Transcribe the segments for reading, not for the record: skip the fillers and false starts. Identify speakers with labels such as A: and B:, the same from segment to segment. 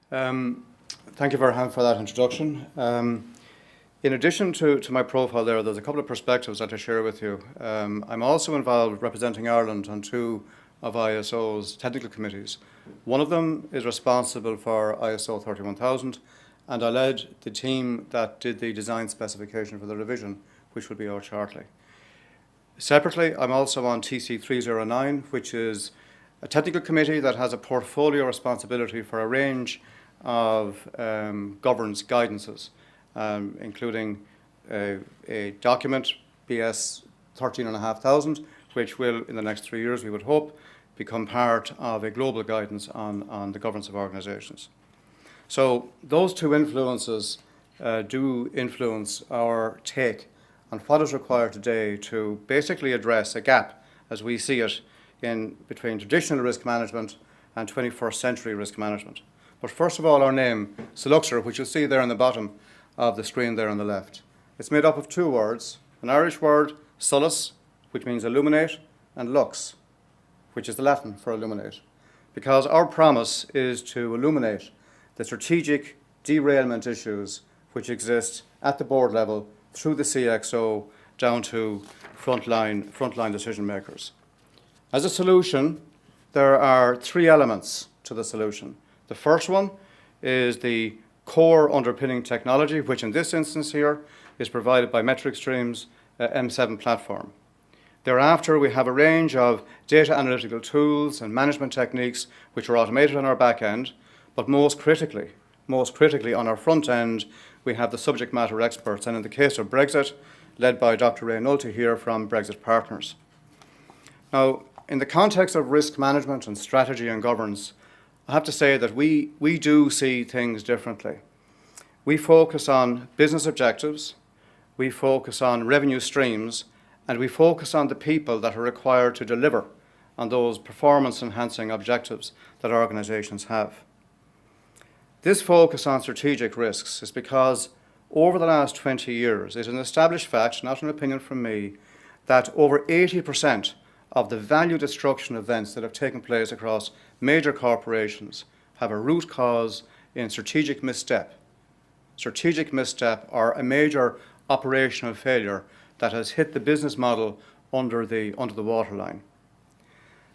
A: Thank you very much for that introduction. In addition to my profile there's a couple of perspectives that I share with you. I'm also involved representing Ireland on two of ISO's technical committees. One of them is responsible for ISO 31000, and I led the team that did the design specification for the revision, which will be out shortly. Separately, I'm also on TC 309, which is a technical committee that has a portfolio responsibility for a range of governance guidances, including a document, BS 13,500, which will, in the next 3 years, we would hope, become part of a global guidance on the governance of organisations. So those two influences do influence our take on what is required today to basically address a gap, as we see it, in between traditional risk management and 21st century risk management. But first of all, our name, SOLUXR, which you'll see there on the bottom of the screen there on the left. It's made up of two words, an Irish word, solus, which means illuminate, and lux, which is the Latin for illuminate. Because our promise is to illuminate the strategic derailment issues which exist at the board level through the CXO down to frontline decision makers. As a solution, there are three elements to the solution. The first one is the core underpinning technology, which in this instance here is provided by MetricStream's M7 platform. Thereafter, we have a range of data analytical tools and management techniques which are automated on our back end, but most critically on our front end, we have the subject matter experts, and in the case of Brexit, led by Dr. Nulty here from Brexit Partners. Now, in the context of risk management and strategy and governance, I have to say that we do see things differently. We focus on business objectives, we focus on revenue streams, and we focus on the people that are required to deliver on those performance-enhancing objectives that organisations have. This focus on strategic risks is because over the last 20 years, it is an established fact, not an opinion from me, that over 80% of the value destruction events that have taken place across major corporations have a root cause in strategic misstep. Strategic misstep or a major operational failure that has hit the business model under the waterline.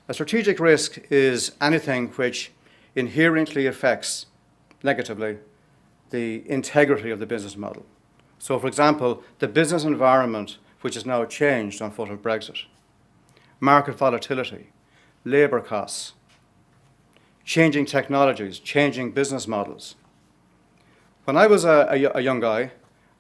A: A strategic risk is anything which inherently affects negatively the integrity of the business model. So, for example, the business environment which is now changed on foot of Brexit, market volatility, labour costs, changing technologies, changing business models. When I was a young guy,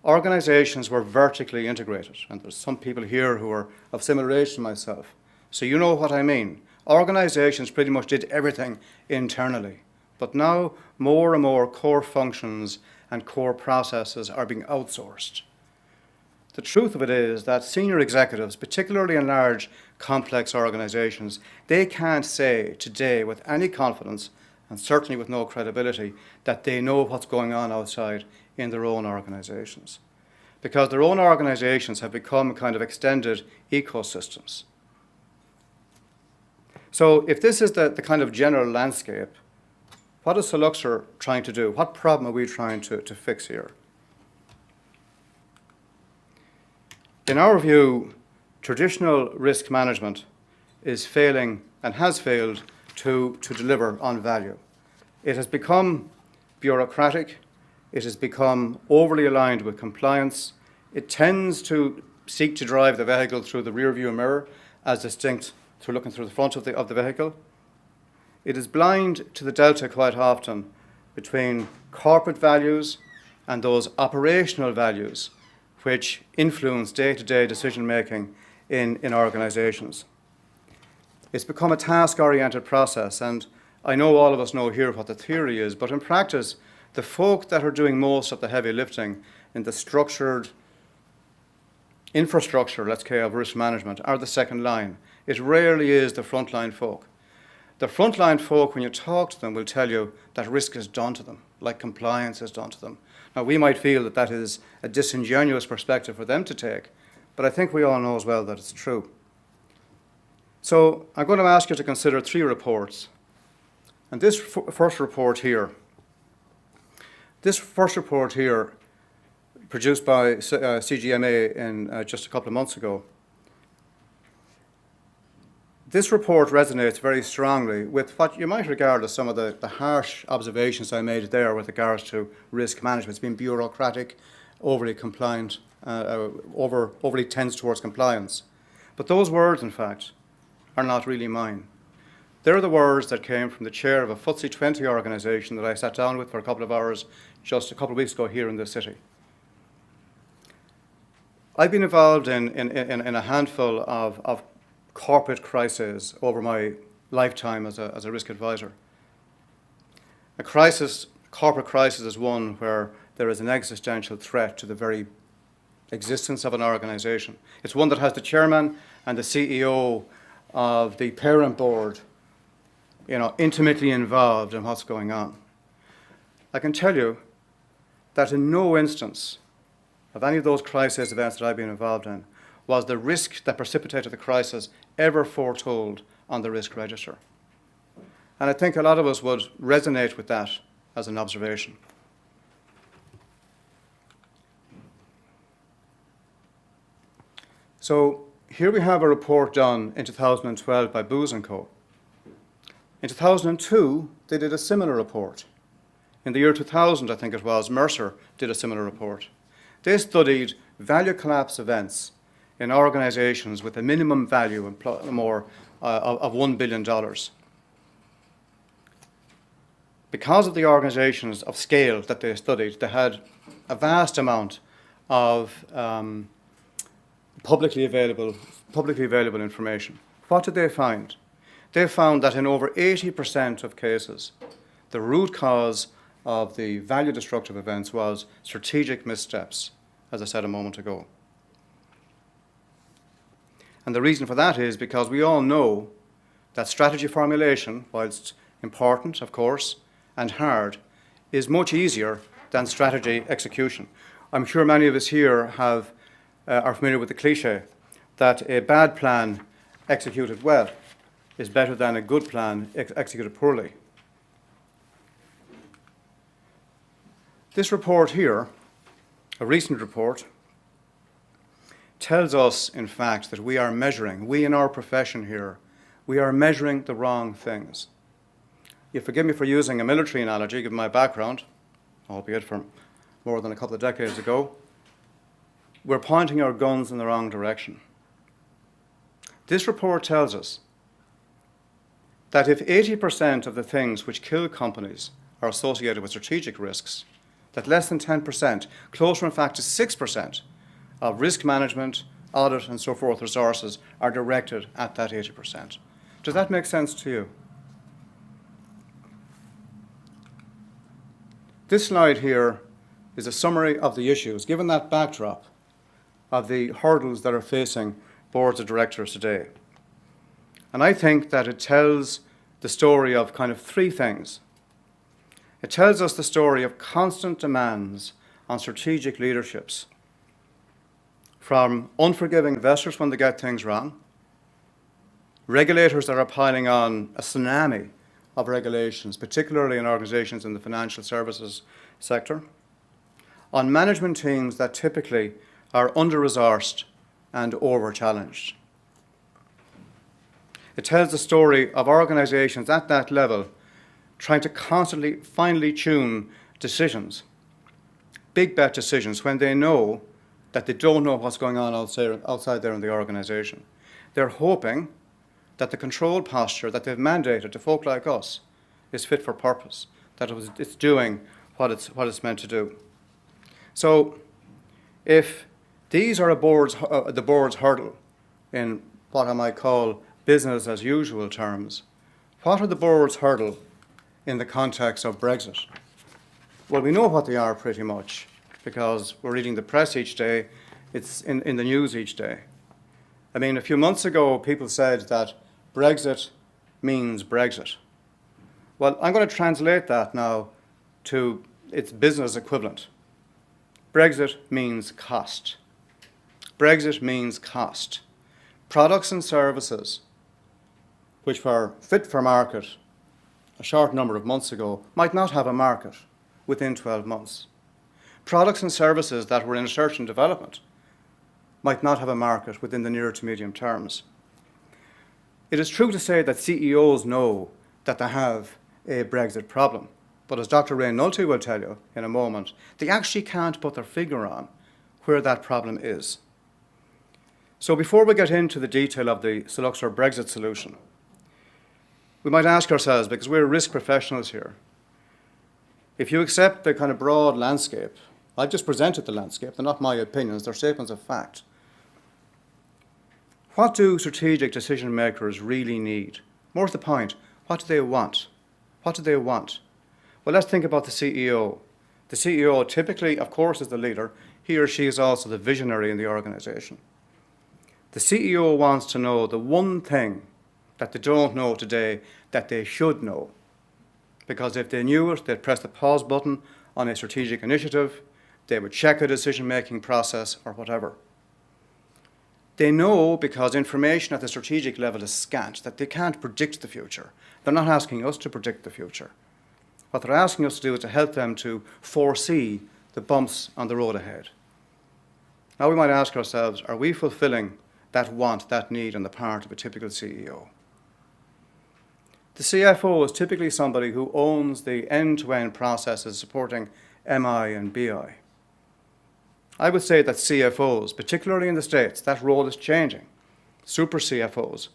A: organisations were vertically integrated, and there's some people here who are of similar age to myself, so you know what I mean. Organisations pretty much did everything internally. But now, more and more core functions and core processes are being outsourced. The truth of it is that senior executives, particularly in large, complex organisations, they can't say today with any confidence, and certainly with no credibility, that they know what's going on outside in their own organisations. Because their own organisations have become kind of extended ecosystems. So if this is the kind of general landscape, what is SOLUXR trying to do? What problem are we trying to fix here? In our view, traditional risk management is failing and has failed to deliver on value. It has become bureaucratic. It has become overly aligned with compliance. It tends to seek to drive the vehicle through the rear view mirror as distinct through looking through the front of the vehicle. It is blind to the delta quite often between corporate values and those operational values which influence day-to-day decision-making in organisations. It's become a task-oriented process, and I know all of us know here what the theory is, but in practice, the folk that are doing most of the heavy lifting in the structured infrastructure, let's say, of risk management are the second line. It rarely is the frontline folk. The frontline folk, when you talk to them, will tell you that risk is done to them, like compliance is done to them. Now, we might feel that that is a disingenuous perspective for them to take, but I think we all know as well that it's true. So I'm going to ask you to consider three reports. And this first report here This first report here, produced by CGMA in just a couple of months ago, this report resonates very strongly with what you might regard as some of the harsh observations I made there with regards to risk management. It's been bureaucratic, overly compliant, overly tends towards compliance. But those words, in fact, are not really mine. They're the words that came from the chair of a FTSE 20 organisation that I sat down with for a couple of hours just a couple of weeks ago here in the city. I've been involved in a handful of corporate crises over my lifetime as a risk advisor. A corporate crisis is one where there is an existential threat to the very existence of an organisation. It's one that has the chairman and the CEO of the parent board, intimately involved in what's going on. I can tell you that in no instance of any of those crisis events that I've been involved in was the risk that precipitated the crisis ever foretold on the risk register. And I think a lot of us would resonate with that as an observation. So here we have a report done in 2012 by Booz & Co. In 2002, they did a similar report. In the year 2000, I think it was, Mercer did a similar report. They studied value collapse events in organizations with a minimum value of $1 billion. Because of the organizations of scale that they studied, they had a vast amount of publicly available information. What did they find? They found that in over 80% of cases, the root cause of the value destructive events was strategic missteps, as I said a moment ago. And the reason for that is because we all know that strategy formulation, whilst important, of course, and hard, is much easier than strategy execution. I'm sure many of us here are familiar with the cliche that a bad plan executed well is better than a good plan executed poorly. This report here, a recent report, tells us, in fact, that we in our profession here, we are measuring the wrong things. You forgive me for using a military analogy, given my background, albeit from more than a couple of decades ago. We're pointing our guns in the wrong direction. This report tells us that if 80% of the things which kill companies are associated with strategic risks, that less than 10%, closer in fact to 6%, of risk management, audit and so forth resources are directed at that 80%. Does that make sense to you? This slide here is a summary of the issues, given that backdrop of the hurdles that are facing boards of directors today. And I think that it tells the story of kind of three things. It tells us the story of constant demands on strategic leaderships, from unforgiving investors when they get things wrong, regulators that are piling on a tsunami of regulations, particularly in organizations in the financial services sector, on management teams that typically are under-resourced and over-challenged. It tells the story of organizations at that level trying to constantly finely tune decisions, big bet decisions, when they know that they don't know what's going on outside there in the organization. They're hoping that the control posture that they've mandated to folk like us is fit for purpose, that it's doing what it's meant to do. So if these are the board's hurdle in what I might call business as usual terms, what are the board's hurdle in the context of Brexit? Well, we know what they are pretty much, because we're reading the press each day, it's in the news each day. I mean, a few months ago, people said that Brexit means Brexit. Well, I'm going to translate that now to its business equivalent. Brexit means cost. Brexit means cost. Products and services which were fit for market a short number of months ago might not have a market within 12 months. Products and services that were in research and development might not have a market within the near to medium terms. It is true to say that CEOs know that they have a Brexit problem, but as Dr. Ray Nulty will tell you in a moment, they actually can't put their finger on where that problem is. So before we get into the detail of the SOLUXR Brexit solution, we might ask ourselves, because we're risk professionals here, if you accept the kind of broad landscape, I've just presented the landscape, they're not my opinions, they're statements of fact. What do strategic decision makers really need? More to the point, what do they want? What do they want? Well, let's think about the CEO. The CEO typically, of course, is the leader. He or she is also the visionary in the organization. The CEO wants to know the one thing that they don't know today that they should know. Because if they knew it, they'd press the pause button on a strategic initiative, they would check a decision-making process or whatever. They know, because information at the strategic level is scant, that they can't predict the future. They're not asking us to predict the future. What they're asking us to do is to help them to foresee the bumps on the road ahead. Now we might ask ourselves, are we fulfilling that want, that need on the part of a typical CEO? The CFO is typically somebody who owns the end-to-end processes supporting MI and BI. I would say that CFOs, particularly in the States, that role is changing. Super CFOs.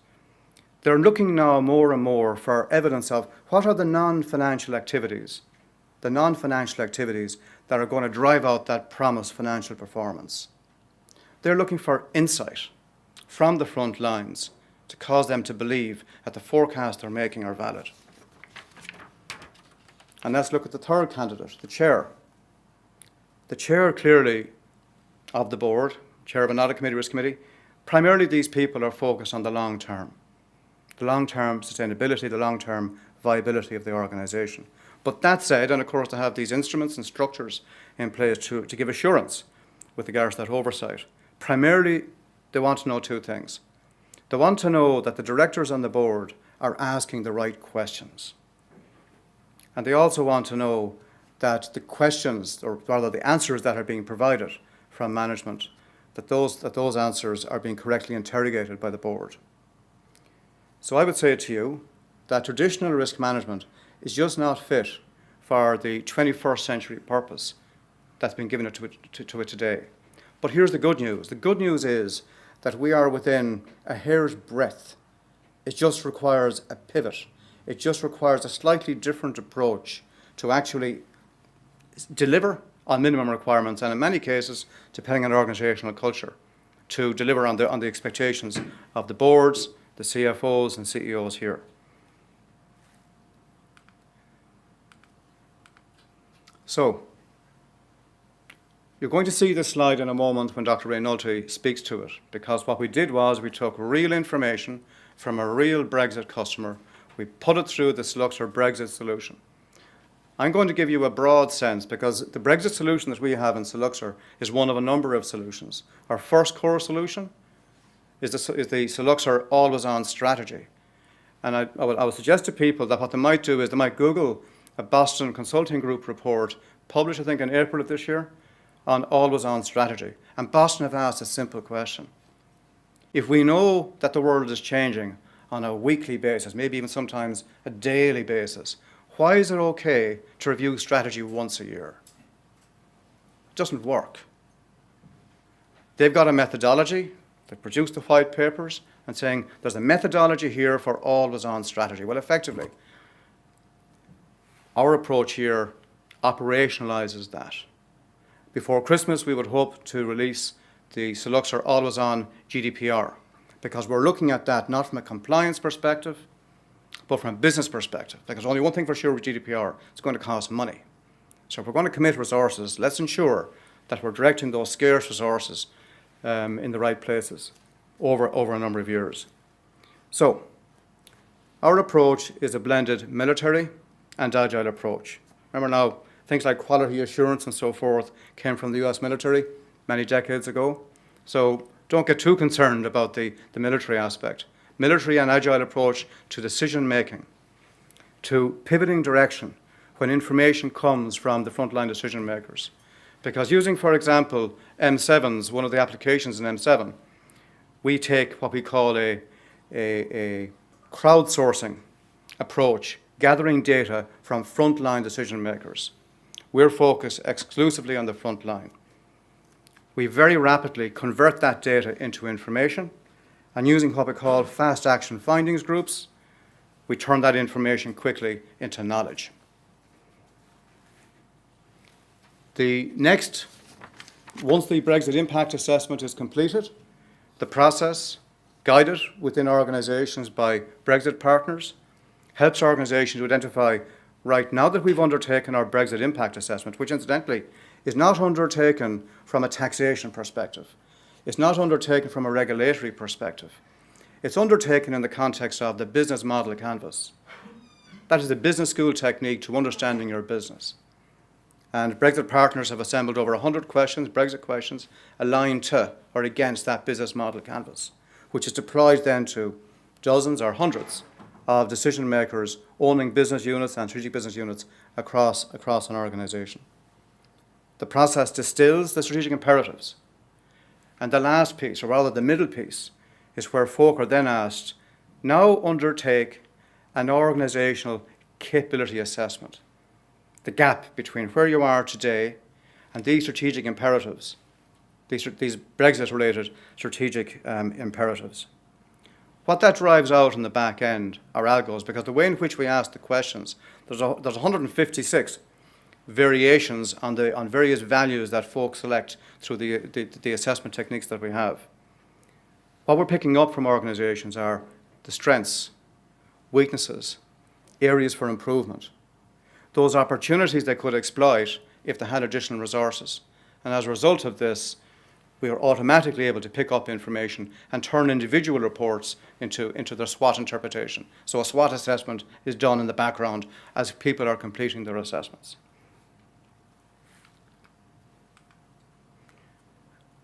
A: They're looking now more and more for evidence of what are the non-financial activities that are going to drive out that promised financial performance. They're looking for insight from the front lines to cause them to believe that the forecasts they're making are valid. And let's look at the third candidate, the chair. The chair clearly of the board, chair of an audit committee, risk committee, primarily these people are focused on the long-term sustainability, the long-term viability of the organisation. But that said, and of course to have these instruments and structures in place to give assurance with regards to that oversight, primarily they want to know two things. They want to know that the directors on the board are asking the right questions. And they also want to know that the questions, or rather the answers that are being provided from management, that those answers are being correctly interrogated by the board. So I would say to you that traditional risk management is just not fit for the 21st century purpose that's been given to it today. But here's the good news. The good news is that we are within a hair's breadth. It just requires a pivot. It just requires a slightly different approach to actually deliver on minimum requirements, and in many cases, depending on organizational culture, to deliver on the expectations of the boards, the CFOs and CEOs here. So, you're going to see this slide in a moment when Dr. Ray Nulty speaks to it, because what we did was we took real information from a real Brexit customer, we put it through the SOLUXR Brexit solution. I'm going to give you a broad sense, because the Brexit solution that we have in SOLUXR is one of a number of solutions. Our first core solution is the SOLUXR always-on strategy. And I would suggest to people that what they might do is they might Google a Boston Consulting Group report published, I think, in April of this year on always-on strategy. And Boston have asked a simple question. If we know that the world is changing on a weekly basis, maybe even sometimes a daily basis, why is it okay to review strategy once a year? It doesn't work. They've got a methodology. They've produced the white papers and saying there's a methodology here for always-on strategy. Well, effectively, our approach here operationalizes that. Before Christmas, we would hope to release the SOLUXR always-on GDPR, because we're looking at that not from a compliance perspective, but from a business perspective. Because only one thing for sure with GDPR, it's going to cost money. So if we're going to commit resources, let's ensure that we're directing those scarce resources in the right places over a number of years. So our approach is a blended military and agile approach. Remember now, things like quality assurance and so forth came from the US military many decades ago. So don't get too concerned about the military aspect. Military and agile approach to decision making, to pivoting direction when information comes from the frontline decision makers. Because using, for example, M7s, one of the applications in M7, we take what we call a crowdsourcing approach, gathering data from frontline decision makers. We're focused exclusively on the front line. We very rapidly convert that data into information, and using what we call fast action findings groups, we turn that information quickly into knowledge. The next, once the Brexit impact assessment is completed, the process, guided within organisations by Brexit Partners, helps organisations to identify, right now that we've undertaken our Brexit impact assessment, which incidentally is not undertaken from a taxation perspective. It's not undertaken from a regulatory perspective. It's undertaken in the context of the business model canvas. That is a business school technique to understanding your business. And Brexit Partners have assembled over 100 questions, Brexit questions, aligned to or against that business model canvas, which is deployed then to dozens or hundreds of decision makers owning business units and strategic business units across an organisation. The process distills the strategic imperatives. And the last piece, or rather the middle piece, is where folk are then asked, now undertake an organisational capability assessment. The gap between where you are today and these strategic imperatives, these Brexit-related strategic imperatives. What that drives out in the back end are algos, because the way in which we ask the questions, there's 156 variations on various values that folks select through the assessment techniques that we have. What we're picking up from organisations are the strengths, weaknesses, areas for improvement, those opportunities they could exploit if they had additional resources. And as a result of this, we are automatically able to pick up information and turn individual reports into their SWOT interpretation. So a SWOT assessment is done in the background as people are completing their assessments.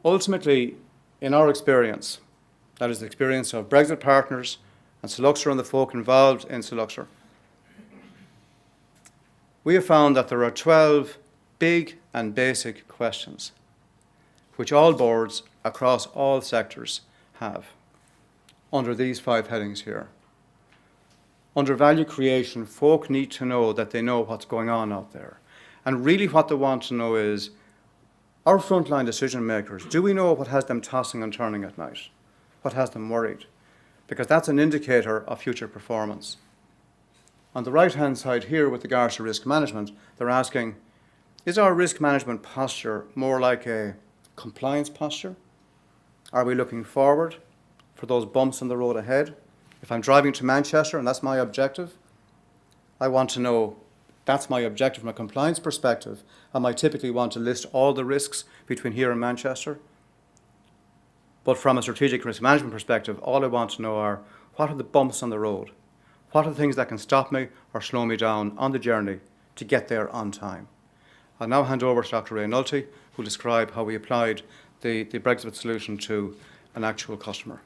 A: Ultimately, in our experience, that is the experience of Brexit Partners and SOLUXR and the folk involved in SOLUXR, we have found that there are 12 big and basic questions which all boards across all sectors have under these 5 headings here. Under value creation, folk need to know that they know what's going on out there. And really what they want to know is, our frontline decision makers, do we know what has them tossing and turning at night? What has them worried? Because that's an indicator of future performance. On the right-hand side here with regards to risk management, they're asking, is our risk management posture more like a compliance posture? Are we looking forward for those bumps in the road ahead? If I'm driving to Manchester and that's my objective, I want to know that's my objective from a compliance perspective. I might typically want to list all the risks between here and Manchester. But from a strategic risk management perspective, all I want to know are, what are the bumps on the road? What are the things that can stop me or slow me down on the journey to get there on time? I'll now hand over to Dr. Ray Nulty, who will describe how we applied the Brexit solution to an actual customer.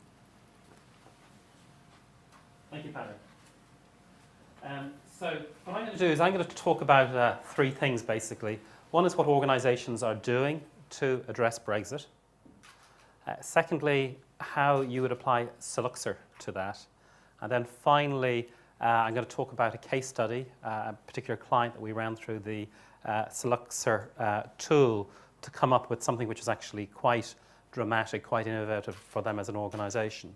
B: Thank you, Peadar. So what I'm going to do is I'm going to talk about 3 things, basically. One is what organisations are doing to address Brexit. Secondly, how you would apply SOLUXR to that. And then finally, I'm going to talk about a case study, a particular client that we ran through the SOLUXR tool to come up with something which is actually quite dramatic, quite innovative for them as an organisation.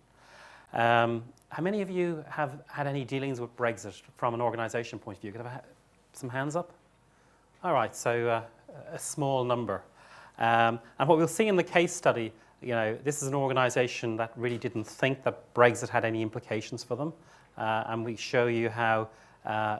B: How many of you have had any dealings with Brexit from an organisation point of view? Could I have some hands up? All right, so a small number. And what we'll see in the case study, this is an organisation that really didn't think that Brexit had any implications for them, and we show you how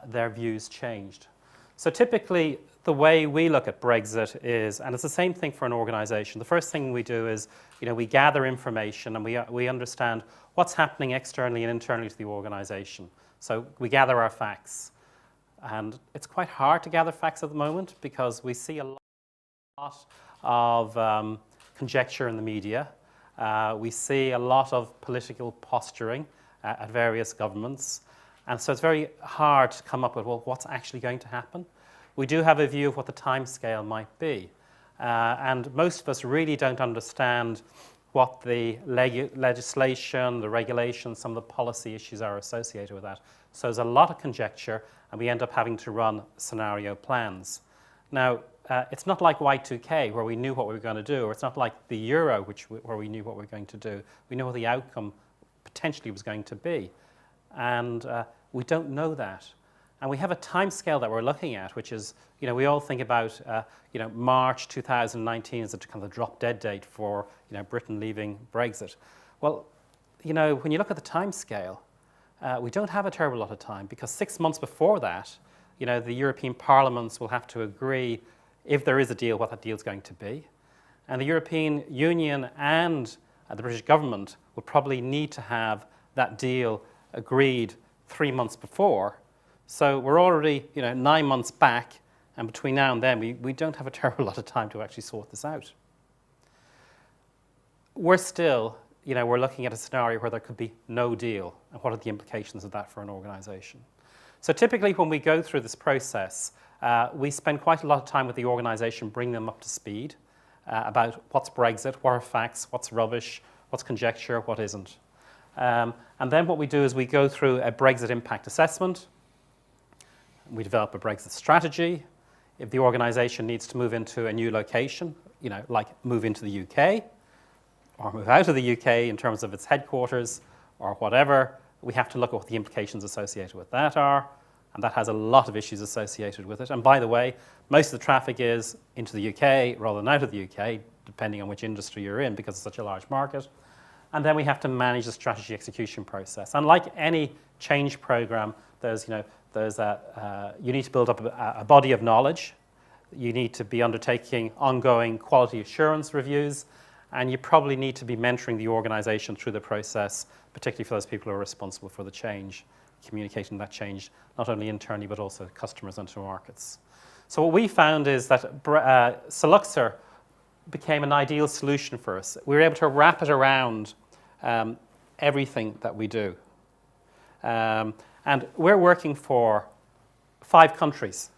B: their views changed. So typically, the way we look at Brexit is, and it's the same thing for an organisation, the first thing we do is, we gather information and we understand what's happening externally and internally to the organisation. So we gather our facts. And it's quite hard to gather facts at the moment because we see a lot of conjecture in the media. We see a lot of political posturing at various governments. And so it's very hard to come up with, well, what's actually going to happen? we do have a view of what the timescale might be. And most of us really don't understand what the legislation, the regulations, some of the policy issues are associated with that. So there's a lot of conjecture, and we end up having to run scenario plans. Now, it's not like Y2K, where we knew what we were going to do, or it's not like the euro, where we knew what we were going to do. We know what the outcome potentially was going to be. And we don't know that. And we have a timescale that we're looking at, which is, we all think about, March 2019 as a kind of drop-dead date for, Britain leaving Brexit. Well, when you look at the timescale, we don't have a terrible lot of time, because 6 months before that, the European parliaments will have to agree, if there is a deal, what that deal is going to be. And the European Union and the British government will probably need to have that deal agreed 3 months before. So we're already 9 months back, and between now and then we don't have a terrible lot of time to actually sort this out. We're still, we're looking at a scenario where there could be no deal, and what are the implications of that for an organisation. So typically when we go through this process, we spend quite a lot of time with the organisation bringing them up to speed about what's Brexit, what are facts, what's rubbish, what's conjecture, what isn't. And then what we do is we go through a Brexit impact assessment. We develop a Brexit strategy. If the organisation needs to move into a new location, like move into the UK or move out of the UK in terms of its headquarters or whatever, we have to look at what the implications associated with that are. And that has a lot of issues associated with it. And by the way, most of the traffic is into the UK rather than out of the UK, depending on which industry you're in, because it's such a large market. And then we have to manage the strategy execution process. And like any change program, you need to build up a body of knowledge. You need to be undertaking ongoing quality assurance reviews, and you probably need to be mentoring the organization through the process, particularly for those people who are responsible for the change, communicating that change, not only internally, but also to customers and to markets. So what we found is that SOLUXR became an ideal solution for us. We were able to wrap it around everything that we do. And we're working for 5 countries,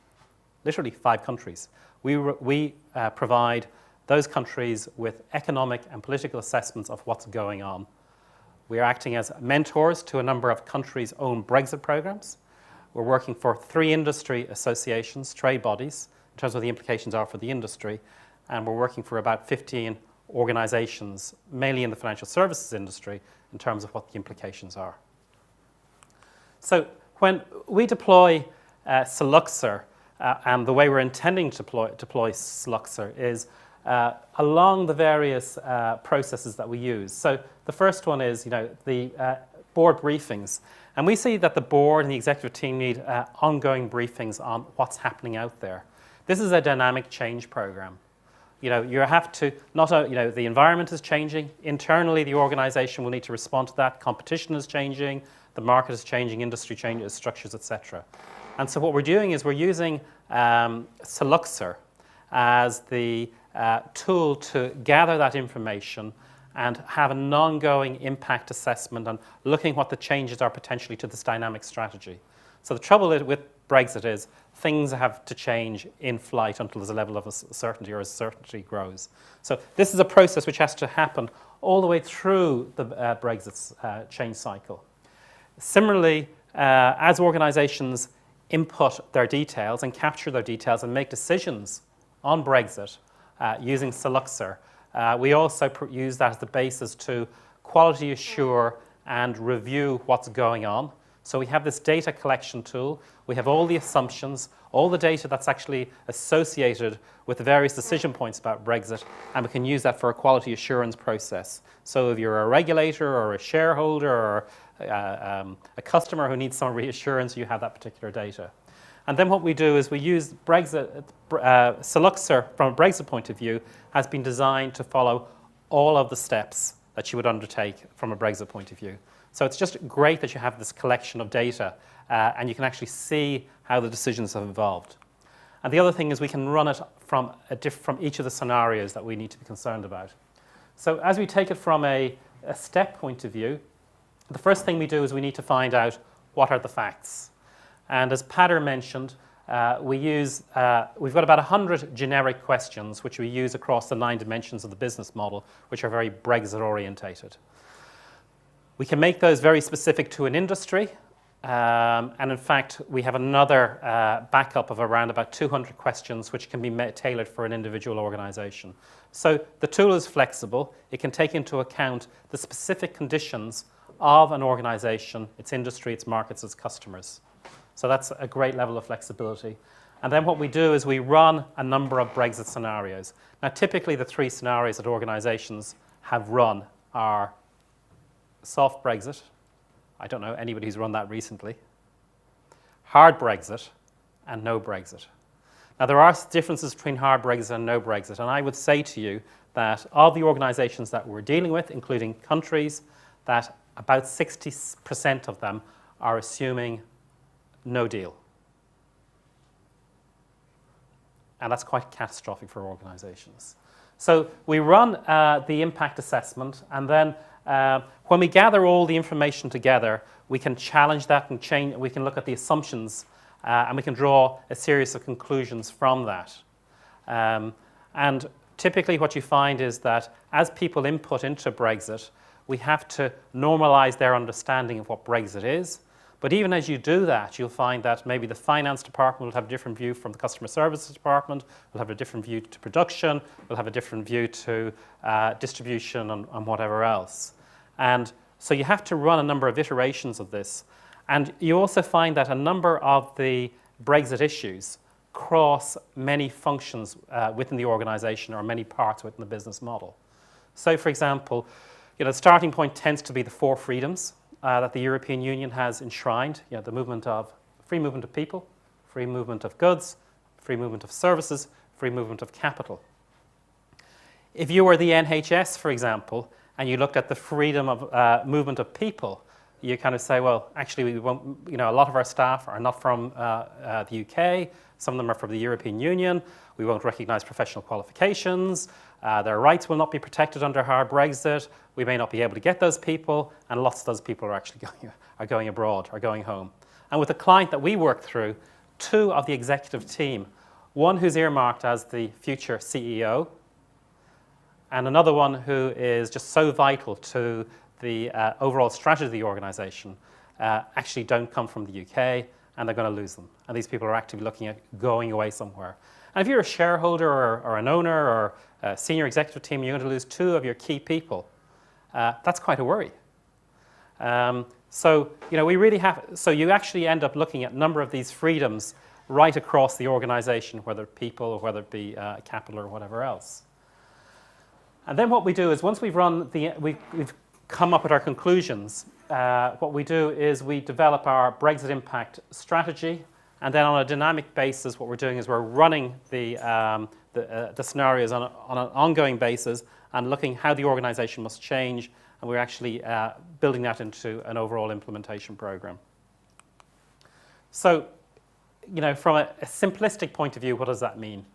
B: literally 5 countries. We provide those countries with economic and political assessments of what's going on. We are acting as mentors to a number of countries' own Brexit programs. We're working for 3 industry associations, trade bodies, in terms of what the implications are for the industry. And we're working for about 15 organizations, mainly in the financial services industry, in terms of what the implications are. So when we deploy SOLUXR, and the way we're intending to deploy SOLUXR is along the various processes that we use. So the first one is, the board briefings. And we see that the board and the executive team need ongoing briefings on what's happening out there. This is a dynamic change program. You have to, not only, the environment is changing. Internally, the organization will need to respond to that. Competition is changing. The market is changing. Industry changes, structures, etc. And so what we're doing is we're using SOLUXR as the tool to gather that information and have an ongoing impact assessment and looking what the changes are potentially to this dynamic strategy. So the trouble with Brexit is things have to change in flight until there's a level of certainty, or as certainty grows. So this is a process which has to happen all the way through the Brexit change cycle. Similarly, as organizations input their details and capture their details and make decisions on Brexit using SOLUXR, we also use that as the basis to quality assure and review what's going on. So we have this data collection tool. We have all the assumptions, all the data that's actually associated with the various decision points about Brexit, and we can use that for a quality assurance process. So if you're a regulator or a shareholder or a customer who needs some reassurance, you have that particular data. And then what we do is we use SOLUXR from a Brexit point of view has been designed to follow all of the steps that you would undertake from a Brexit point of view. So it's just great that you have this collection of data and you can actually see how the decisions have evolved. And the other thing is we can run it from each of the scenarios that we need to be concerned about. So as we take it from a step point of view, the first thing we do is we need to find out what are the facts. And as Peadar mentioned, we've got about 100 generic questions which we use across the 9 dimensions of the business model, which are very Brexit orientated. We can make those very specific to an industry, and in fact we have another backup of around about 200 questions which can be tailored for an individual organization. So the tool is flexible. It can take into account the specific conditions of an organization, its industry, its markets, its customers. So that's a great level of flexibility. And then what we do is we run a number of Brexit scenarios. Now, typically the 3 scenarios that organizations have run are soft Brexit. I don't know anybody who's run that recently. Hard Brexit and no Brexit. Now, there are differences between hard Brexit and no Brexit. And I would say to you that of the organizations that we're dealing with, including countries, that about 60% of them are assuming no deal. And that's quite catastrophic for organizations. So we run the impact assessment, and then when we gather all the information together, we can challenge that and change. We can look at the assumptions, and we can draw a series of conclusions from that. And typically what you find is that as people input into Brexit, we have to normalize their understanding of what Brexit is. But even as you do that, you'll find that maybe the finance department will have a different view from the customer services department, will have a different view to production, will have a different view to distribution and whatever else. And so you have to run a number of iterations of this. And you also find that a number of the Brexit issues cross many functions within the organization or many parts within the business model. So, for example, the starting point tends to be the 4 freedoms that the European Union has enshrined, the free movement of people, free movement of goods, free movement of services, free movement of capital. If you were the NHS, for example, and you looked at the freedom of movement of people, you kind of say, well, actually, we won't, a lot of our staff are not from the UK. Some of them are from the European Union. We won't recognize professional qualifications. Their rights will not be protected under hard Brexit. We may not be able to get those people, and lots of those people are actually going abroad, are going home. And with a client that we work through, 2 of the executive team, one who's earmarked as the future CEO, and another one who is just so vital to the overall strategy of the organization, actually don't come from the UK, and they're going to lose them. And these people are actively looking at going away somewhere. And if you're a shareholder or an owner or a senior executive team, you're going to lose 2 of your key people. That's quite a worry. So we really have. So you actually end up looking at a number of these freedoms right across the organization, whether people or whether it be capital or whatever else. And then what we do is once we've come up with our conclusions, what we do is we develop our Brexit impact strategy. And then on a dynamic basis, what we're doing is we're running the scenarios on an ongoing basis and looking how the organization must change. And we're actually building that into an overall implementation program. So, from a simplistic point of view, what does that mean?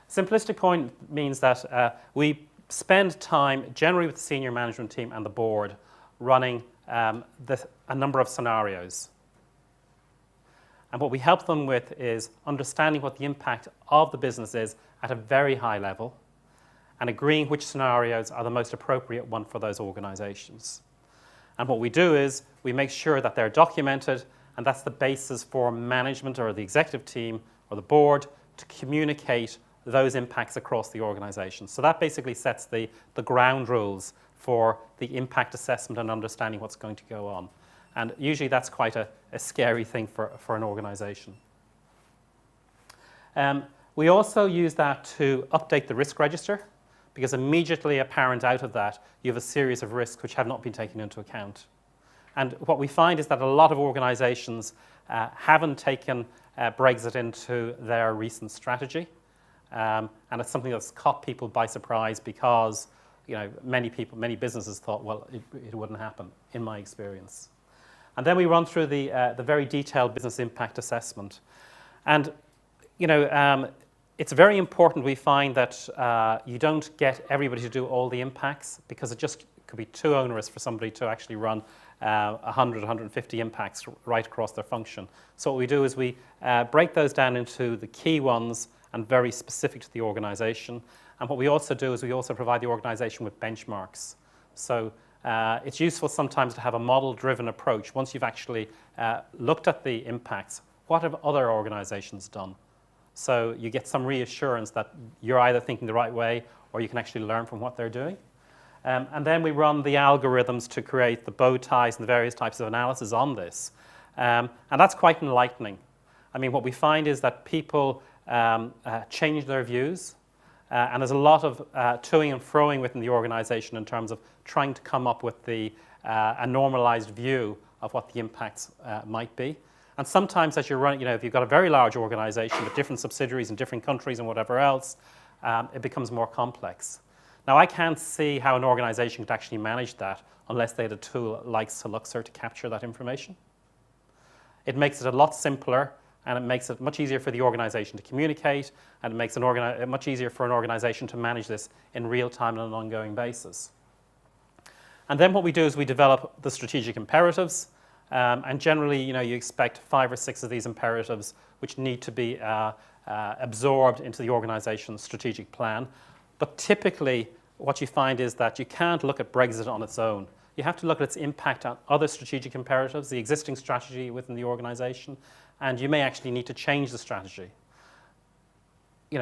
B: Simplistic point means that we spend time generally with the senior management team and the board running a number of scenarios. And what we help them with is understanding what the impact of the business is at a very high level and agreeing which scenarios are the most appropriate one for those organizations. And what we do is we make sure that they're documented, and that's the basis for management or the executive team or the board to communicate those impacts across the organization. So that basically sets the ground rules for the impact assessment and understanding what's going to go on. And usually that's quite a scary thing for an organization. We also use that to update the risk register, because immediately apparent out of that, you have a series of risks which have not been taken into account. And what we find is that a lot of organizations haven't taken Brexit into their recent strategy. And it's something that's caught people by surprise because many businesses thought, well, it wouldn't happen, in my experience. And then we run through the very detailed business impact assessment. And it's very important we find that you don't get everybody to do all the impacts, because it just could be too onerous for somebody to actually run 100, 150 impacts right across their function. So what we do is we break those down into the key ones and very specific to the organization. And what we also do is we also provide the organization with benchmarks. So it's useful sometimes to have a model-driven approach. Once you've actually looked at the impacts, what have other organizations done? So you get some reassurance that you're either thinking the right way or you can actually learn from what they're doing. And then we run the algorithms to create the bow ties and the various types of analysis on this. And that's quite enlightening. I mean, what we find is that people change their views. And there's a lot of toing and froing within the organization in terms of trying to come up with a normalized view of what the impacts might be. And sometimes as you're running, if you've got a very large organization with different subsidiaries in different countries and whatever else, it becomes more complex. Now, I can't see how an organization could actually manage that unless they had a tool like SOLUXR to capture that information. It makes it a lot simpler, and it makes it much easier for the organization to communicate, and it makes it much easier for an organization to manage this in real time on an ongoing basis. And then what we do is we develop the strategic imperatives. And generally, you expect 5 or 6 of these imperatives which need to be absorbed into the organization's strategic plan. But typically, what you find is that you can't look at Brexit on its own. You have to look at its impact on other strategic imperatives, the existing strategy within the organization, and you may actually need to change the strategy.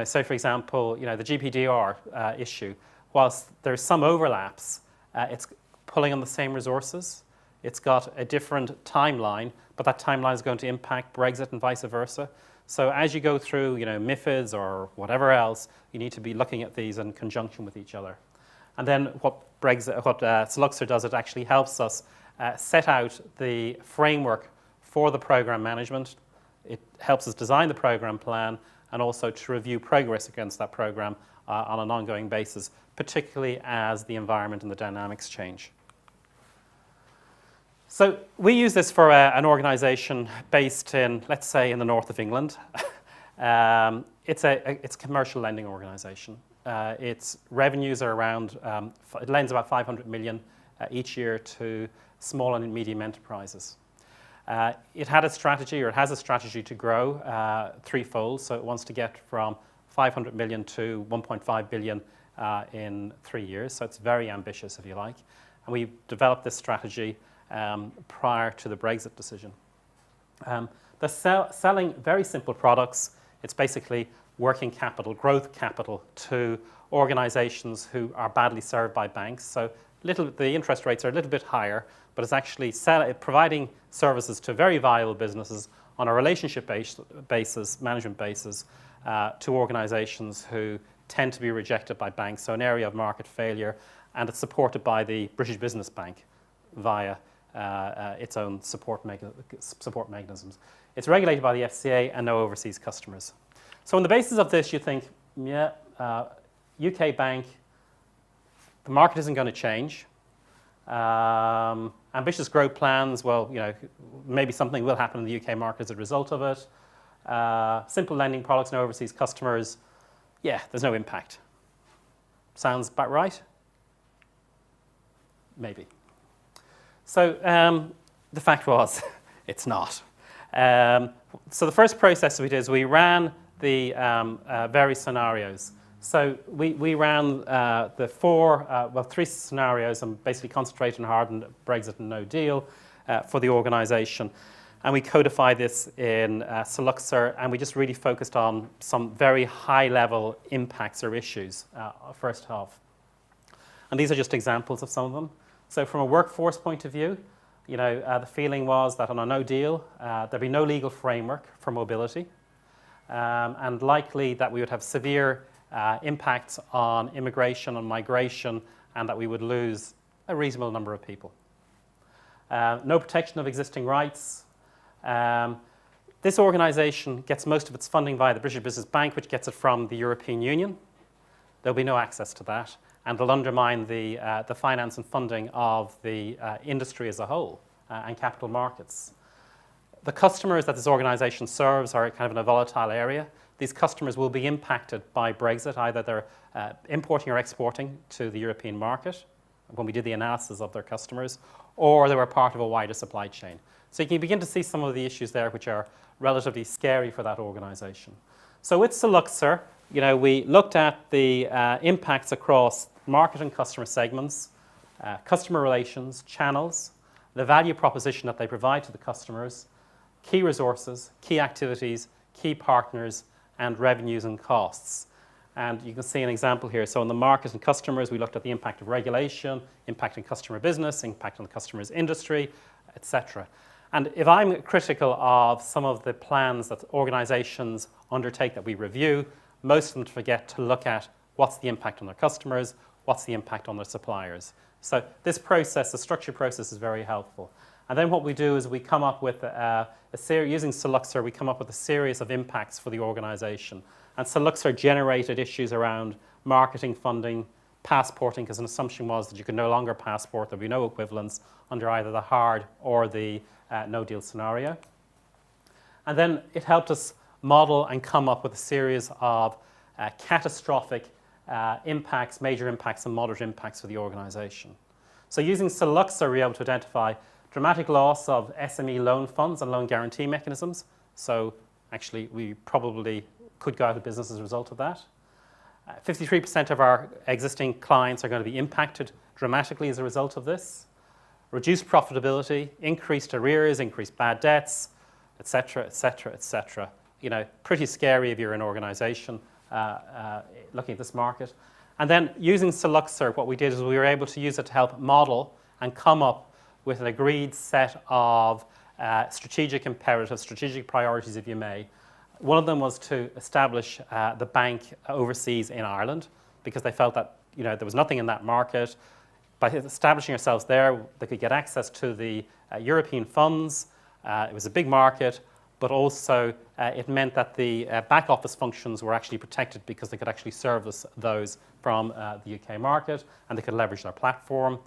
B: So for example, the GPDR issue, whilst there's some overlaps, it's pulling on the same resources. It's got a different timeline, but that timeline is going to impact Brexit and vice versa. So as you go through, MiFIDs or whatever else, you need to be looking at these in conjunction with each other. And then what SOLUXR does, it actually helps us set out the framework for the program management. It helps us design the program plan and also to review progress against that program on an ongoing basis, particularly as the environment and the dynamics change. So we use this for an organization based in, let's say, in the north of England. It's a commercial lending organization. Its revenues are around, it lends about 500 million each year to small and medium enterprises. It had a strategy, or it has a strategy to grow threefold. So it wants to get from 500 million to 1.5 billion in 3 years. So it's very ambitious, if you like. And we developed this strategy prior to the Brexit decision. They're selling very simple products. It's basically working capital, growth capital to organizations who are badly served by banks. So the interest rates are a little bit higher, but it's actually providing services to very viable businesses on a relationship basis, management basis, to organizations who tend to be rejected by banks, so an area of market failure, and it's supported by the British Business Bank via its own support mechanisms. It's regulated by the FCA and no overseas customers. So on the basis of this, you think, UK bank, the market isn't going to change. Ambitious growth plans, well, maybe something will happen in the UK market as a result of it. Simple lending products, no overseas customers. Yeah, there's no impact. Sounds about right? Maybe. So the fact was, it's not. So the first process we did is we ran the various scenarios. So we ran the 3 scenarios and basically concentrated on hard and Brexit and no deal for the organization. And we codified this in SOLUXR, and we just really focused on some very high-level impacts or issues first half. And these are just examples of some of them. So from a workforce point of view, the feeling was that on a no deal, there'd be no legal framework for mobility, and likely that we would have severe impacts on immigration and migration, and that we would lose a reasonable number of people. No protection of existing rights. This organisation gets most of its funding via the British Business Bank, which gets it from the European Union. There'll be no access to that, and it'll undermine the finance and funding of the industry as a whole and capital markets. The customers that this organisation serves are kind of in a volatile area. These customers will be impacted by Brexit. Either they're importing or exporting to the European market, when we did the analysis of their customers, or they were part of a wider supply chain. So you can begin to see some of the issues there which are relatively scary for that organization. So with SOLUXR, we looked at the impacts across market and customer segments, customer relations, channels, the value proposition that they provide to the customers, key resources, key activities, key partners, and revenues and costs. And you can see an example here. So in the market and customers, we looked at the impact of regulation, impact on customer business, impact on the customer's industry, etc. And if I'm critical of some of the plans that organizations undertake that we review, most of them forget to look at what's the impact on their customers, what's the impact on their suppliers. So this process, the structured process, is very helpful. And then what we do is we come up with using SOLUXR, we come up with a series of impacts for the organization. And SOLUXR generated issues around marketing, funding, passporting, because an assumption was that you could no longer passport, there'd be no equivalence under either the hard or the no-deal scenario. And then it helped us model and come up with a series of catastrophic impacts, major impacts, and moderate impacts for the organization. So using SOLUXR, we were able to identify dramatic loss of SME loan funds and loan guarantee mechanisms. So actually, we probably could go out of business as a result of that. 53% of our existing clients are going to be impacted dramatically as a result of this. Reduced profitability, increased arrears, increased bad debts, etc., etc., etc. Pretty scary if you're an organization looking at this market. And then using SOLUXR, what we did is we were able to use it to help model and come up with an agreed set of strategic imperatives, strategic priorities, if you may. One of them was to establish the bank overseas in Ireland, because they felt that there was nothing in that market. By establishing ourselves there, they could get access to the European funds. It was a big market, but also it meant that the back office functions were actually protected, because they could actually service those from the UK market, and they could leverage their platform.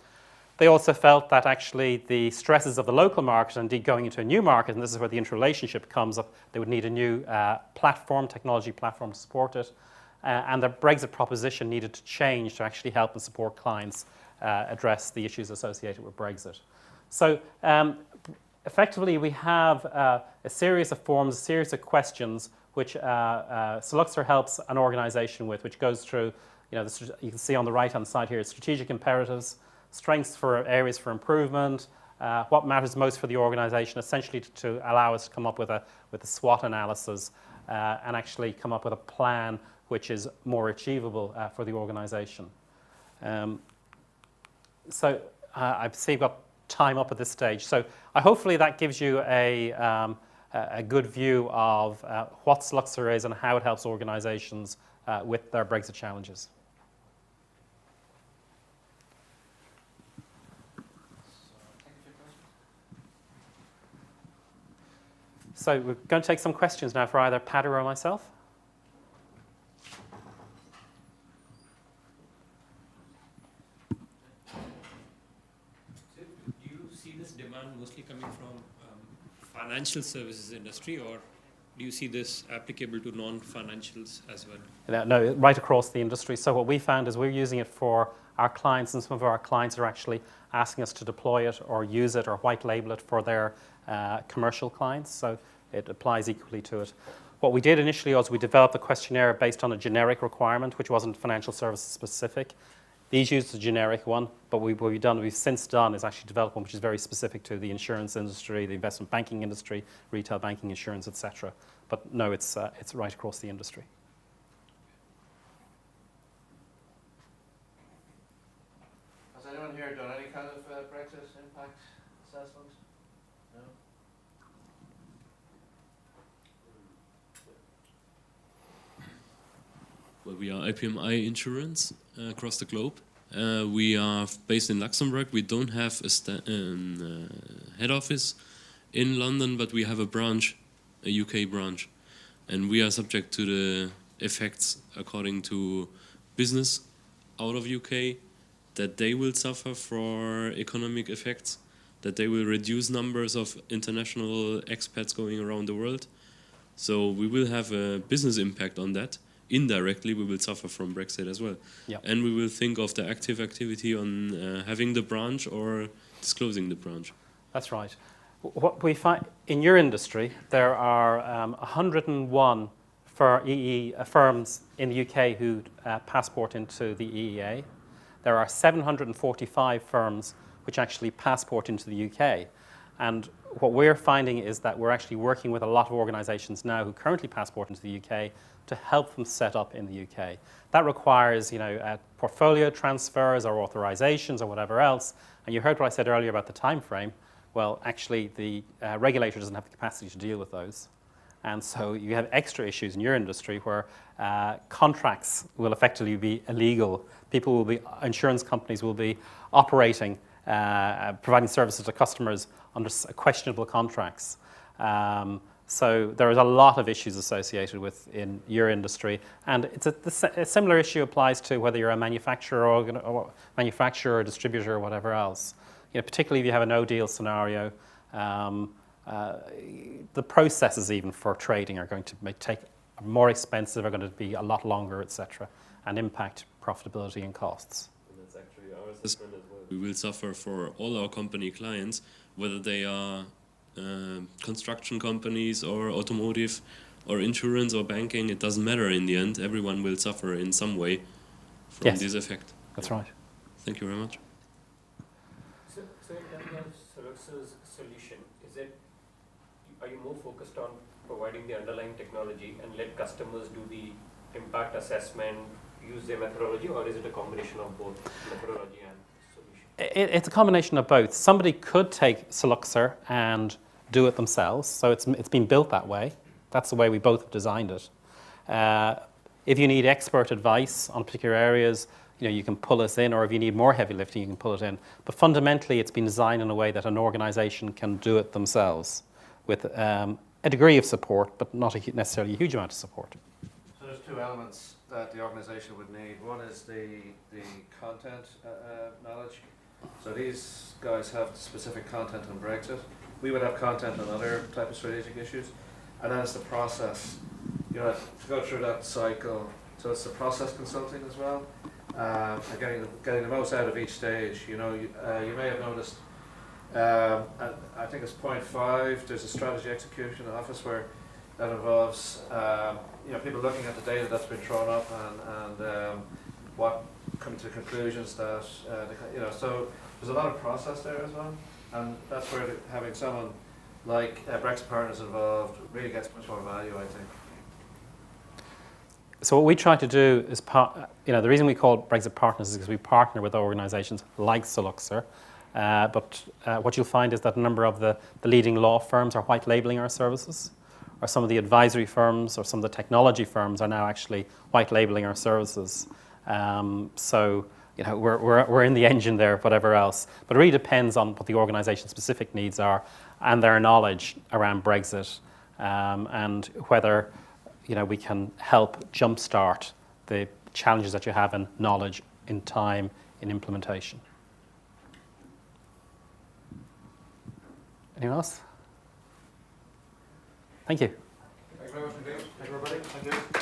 B: They also felt that actually the stresses of the local market, and indeed going into a new market, and this is where the interrelationship comes up, they would need a new technology platform to support it. And the Brexit proposition needed to change to actually help and support clients address the issues associated with Brexit. So effectively, we have a series of forms, a series of questions, which SOLUXR helps an organization with, which goes through, you can see on the right-hand side here, strategic imperatives, strengths for areas for improvement, what matters most for the organization, essentially to allow us to come up with a SWOT analysis and actually come up with a plan which is more achievable for the organization. So I see I've got time up at this stage. So hopefully that gives you a good view of what SOLUXR is and how it helps organizations with their Brexit challenges. So we're going to take some questions now for either Peadar or myself.
C: So do you see this demand mostly coming from financial services industry, or do you see this applicable to non-financials as well?
B: No, right across the industry. So what we found is we're using it for our clients, and some of our clients are actually asking us to deploy it or use it or white label it for their commercial clients. So it applies equally to it. What we did initially was we developed a questionnaire based on a generic requirement, which wasn't financial services specific. These used a generic one, but what we've since done is actually develop one which is very specific to the insurance industry, the investment banking industry, retail banking, insurance, etc. But no, it's right across the industry.
D: Has anyone here done any kind of Brexit impact assessment? No?
C: Well, we are IPMI Insurance across the globe. We are based in Luxembourg. We don't have a head office in London, but we have a branch, a UK branch. And we are subject to the effects according to business out of UK, that they will suffer for economic effects, that they will reduce numbers of international expats going around the world. So we will have a business impact on that indirectly we will suffer from Brexit as well.
B: Yep.
C: And we will think of the active activity on having the branch or disclosing the branch.
B: That's right. What we find in your industry, there are 101 firms in the UK who passport into the EEA. There are 745 firms which actually passport into the UK. And what we're finding is that we're actually working with a lot of organisations now who currently passport into the UK to help them set up in the UK. That requires, portfolio transfers or authorisations or whatever else. And you heard what I said earlier about the time frame. Well, actually, the regulator doesn't have the capacity to deal with those. And so you have extra issues in your industry where contracts will effectively be illegal. Insurance companies will be operating, providing services to customers under questionable contracts. So there is a lot of issues associated with in your industry. And a similar issue applies to whether you're a manufacturer or distributor or whatever else. Particularly if you have a no-deal scenario, the processes even for trading are going to take more expensive, are going to be a lot longer, etc., and impact profitability and costs.
C: And that's actually our assessment as well. We will suffer for all our company clients, whether they are construction companies or automotive or insurance or banking. It doesn't matter in the end. Everyone will suffer in some way from this effect.
B: That's right.
C: Thank you very much.
E: So in terms of SOLUXR's solution, are you more focused on providing the underlying technology and let customers do the impact assessment, use their methodology, or is it a combination of both methodology and solution?
B: It's a combination of both. Somebody could take SOLUXR and do it themselves, so it's been built that way. That's the way we both have designed it. If you need expert advice on particular areas, you can pull us in, or if you need more heavy lifting, you can pull it in. But fundamentally, it's been designed in a way that an organisation can do it themselves with a degree of support, but not necessarily a huge amount of support.
D: So there's two elements that the organisation would need. One is the content knowledge. So these guys have specific content on Brexit. We would have content on other type of strategic issues. And then it's the process, to go through that cycle. So it's the process consulting as well. And getting the most out of each stage. You may have noticed, I think it's point 5, there's a strategy execution office where that involves people looking at the data that's been thrown up and what come to conclusions that, so there's a lot of process there as well. And that's where having someone like Brexit Partners involved really gets much more value, I think.
B: So what we try to do is, the reason we call it Brexit Partners is because we partner with organisations like SOLUXR. But what you'll find is that a number of the leading law firms are white labelling our services, or some of the advisory firms or some of the technology firms are now actually white labelling our services. So we're in the engine there, whatever else. But it really depends on what the organisation's specific needs are and their knowledge around Brexit, and whether we can help jumpstart the challenges that you have in knowledge, in time, in implementation. Anyone else? Thank you.
D: Thank you very much indeed. Thank you, everybody. Thank you.